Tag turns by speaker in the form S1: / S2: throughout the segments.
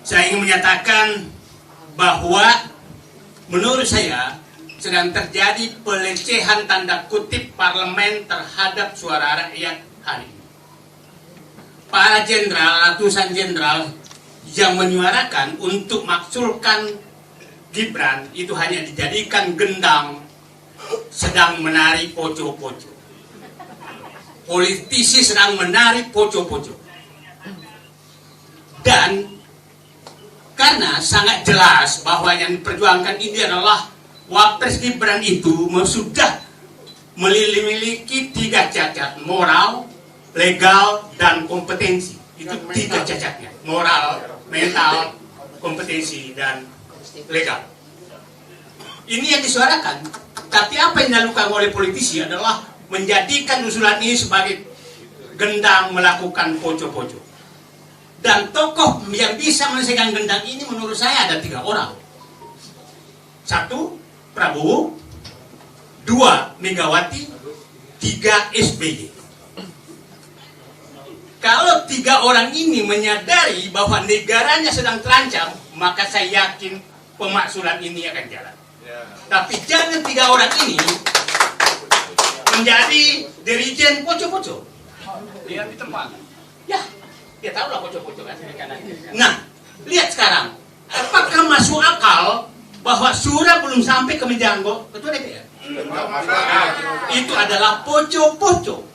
S1: Saya ingin menyatakan bahwa menurut saya sedang terjadi pelecehan tanda kutip parlemen terhadap suara rakyat hari ini. Para jenderal, ratusan jenderal yang menyuarakan untuk maksulkan Gibran itu hanya dijadikan gendang sedang menari poco-poco. Politisi sedang menari poco-poco. Dan karena sangat jelas bahwa yang diperjuangkan ini adalah Wapres Gibran itu sudah memiliki 3 cacat: moral, legal, dan kompetensi. Itu 3 cacatnya: moral, mental, kompetensi, dan legal. Ini yang disuarakan. Tapi apa yang dilakukan oleh politisi adalah menjadikan usulan ini sebagai gendang melakukan poco-poco. Dan tokoh yang bisa menyelesaikan gendang ini menurut saya ada 3 orang. 1, Prabowo. 2, Megawati. 3, SBY. Kalau 3 orang ini menyadari bahwa negaranya sedang terancam, maka saya yakin pemaksulan ini akan jalan. Tapi jangan 3 orang ini menjadi dirijen poco-poco.
S2: Lihat di tempat.
S1: Ya, dia tahu lah poco-poco kan. Nah, lihat sekarang, apakah masuk akal bahwa Sura belum sampai ke meja ketua DPR? Itu adalah poco-poco.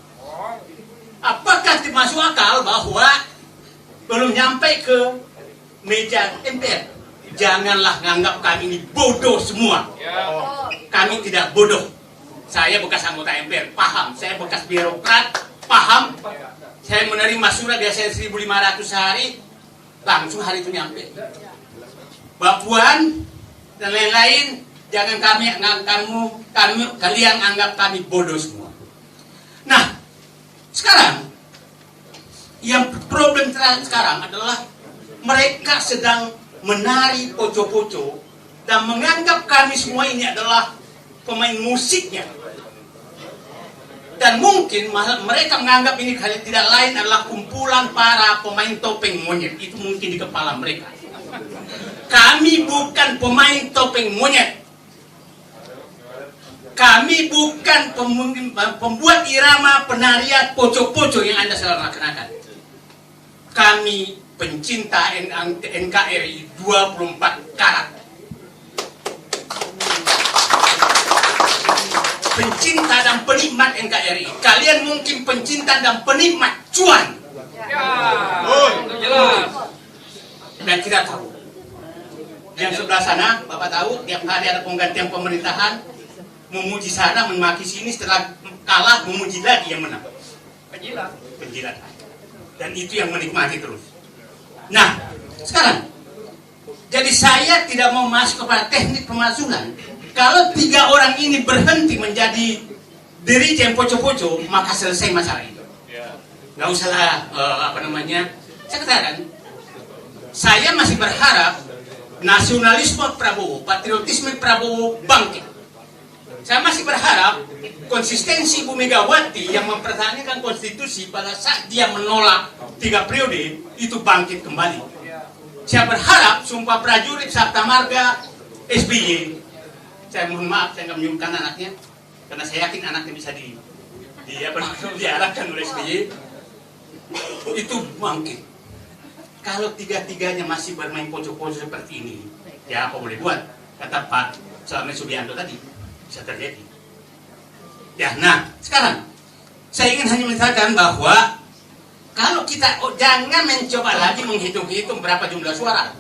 S1: Apakah masuk akal bahwa belum nyampe ke meja MPR? Janganlah nganggap kami ini bodoh semua. Kami tidak bodoh. Saya bekas anggota MPR, paham. Saya bekas birokrat, paham. Saya menerima surat biasanya 1.500 sehari, langsung hari itu nyampe. Mbak Puan dan lain-lain, jangan kalian anggap kami bodoh semua. Nah, sekarang yang problem sekarang adalah mereka sedang menari poco-poco dan menganggap kami semua ini adalah pemain musiknya. Dan mungkin mereka menganggap ini tidak lain adalah kumpulan para pemain topeng monyet. Itu mungkin di kepala mereka. Kami bukan pemain topeng monyet. Kami bukan pembuat irama penarian poco-poco yang Anda sedang laksanakan. Kami pencinta NKRI 24 karat. Pencinta dan penikmat NKRI. Kalian mungkin pencinta dan penikmat cuan. Dan kita tahu. Yang sebelah sana, Bapak tahu, tiap hari ada penggantian pemerintahan, memuji sana, memaki sini, setelah kalah, memuji lagi yang menang. Penjilat. Dan itu yang menikmati terus. Nah, sekarang, jadi saya tidak mau masuk kepada teknik pemaksulan. Kalau 3 orang ini berhenti menjadi dirijen poco-poco, maka selesai masalah itu. Nggak usahlah saya katakan, saya masih berharap nasionalisme Prabowo, patriotisme Prabowo bangkit. Saya masih berharap konsistensi Bu Megawati yang mempertahankan konstitusi pada saat dia menolak 3 periode itu bangkit kembali. Saya berharap Sumpah Prajurit Sabta Marga SBY, saya mohon maaf saya nggak menyebutkan anaknya karena saya yakin anaknya bisa diarahkan oleh SBY, itu bangkit. Kalau 3-tiganya masih bermain poco-poco seperti ini, ya apa boleh buat, kata Pak Salameh Subianto tadi, bisa terjadi. Ya, nah sekarang saya ingin hanya mengatakan bahwa kalau kita jangan mencoba lagi menghitung-hitung berapa jumlah suara,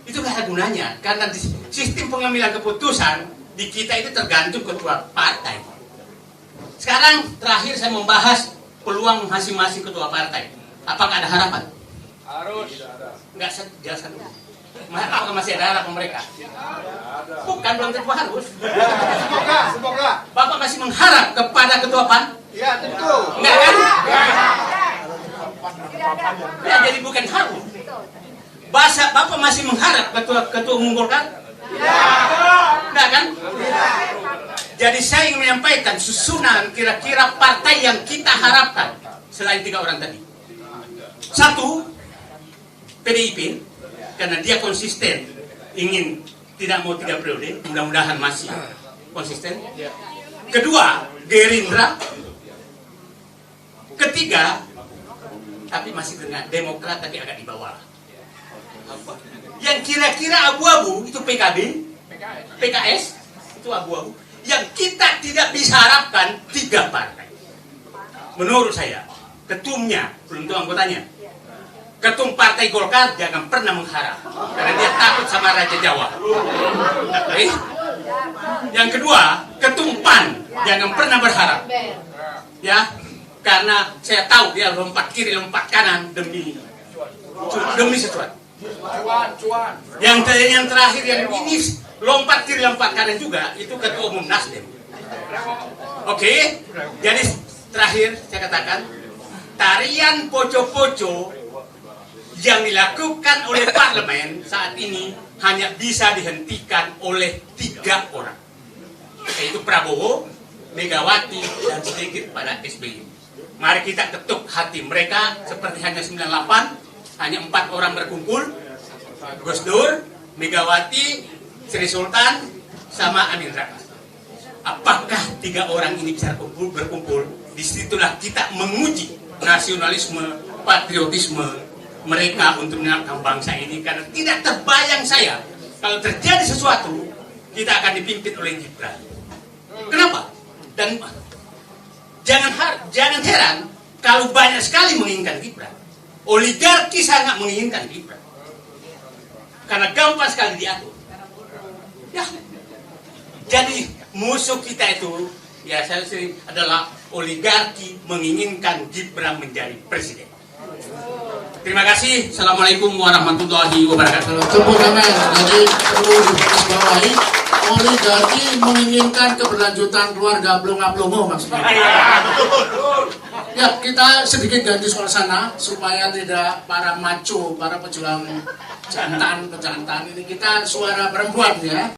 S1: itu nggak ada gunanya karena sistem pengambilan keputusan di kita itu tergantung ketua partai. Sekarang terakhir saya membahas peluang masing-masing ketua partai. Apakah ada harapan?
S2: Harus.
S1: Enggak, jelaskan dulu. Apakah masih ada harapan mereka? Bukan, belum tentu harus.
S2: Semoga.
S1: Bapak masih mengharap kepada ketua PAN?
S2: Ya, tentu.
S1: Enggak kan? Ya, jadi bukan harus. Bapak masih mengharap ketua umum Golkar? Enggak kan? Jadi saya ingin menyampaikan susunan kira-kira partai yang kita harapkan selain 3 orang tadi. 1, PDIP. karena dia konsisten ingin tidak mau 3 periode, mudah-mudahan masih konsisten. Kedua, Gerindra. Ketiga, tapi masih dengan Demokrat tapi agak di bawah. Yang kira-kira abu-abu itu PKB, PKS itu abu-abu. Yang kita tidak bisa harapkan 3 partai. Menurut saya, ketumnya belum tahu anggotanya. Ketum Partai Golkar jangan pernah mengharap karena dia takut sama Raja Jawa. Yang kedua, ketum PAN jangan pernah berharap. Ya, karena saya tahu dia lompat kiri lompat kanan demi sesuatu. Yang terakhir yang ini lompat kiri lompat kanan juga itu ketua umum Nasdem. Oke, jadi terakhir saya katakan tarian poco-poco yang dilakukan oleh parlemen saat ini hanya bisa dihentikan oleh 3 orang, yaitu Prabowo, Megawati, dan sedikit pada SBY. Mari kita ketuk hati mereka seperti hanya 98, hanya 4 orang berkumpul, Gus Dur, Megawati, Sri Sultan, sama Amin Rais. Apakah 3 orang ini bisa berkumpul? Disitulah kita menguji nasionalisme, patriotisme mereka untuk menyelamatkan bangsa ini. Karena tidak terbayang saya kalau terjadi sesuatu kita akan dipimpin oleh Gibran. Kenapa? Dan jangan heran kalau banyak sekali menginginkan Gibran. Oligarki sangat menginginkan Gibran karena gampang sekali diatur. Ya, jadi musuh kita itu ya saya sering adalah oligarki menginginkan Gibran menjadi presiden. Terima kasih. Assalamualaikum warahmatullahi wabarakatuh.
S3: Tepuk tangan. Jadi perlu digarisbawahi, oligarki menginginkan keberlanjutan keluarga Blonga-Blongo maksudnya. Ya, kita sedikit ganti suasana supaya tidak para maco, para pejuang jantan ini kita suara perempuan ya.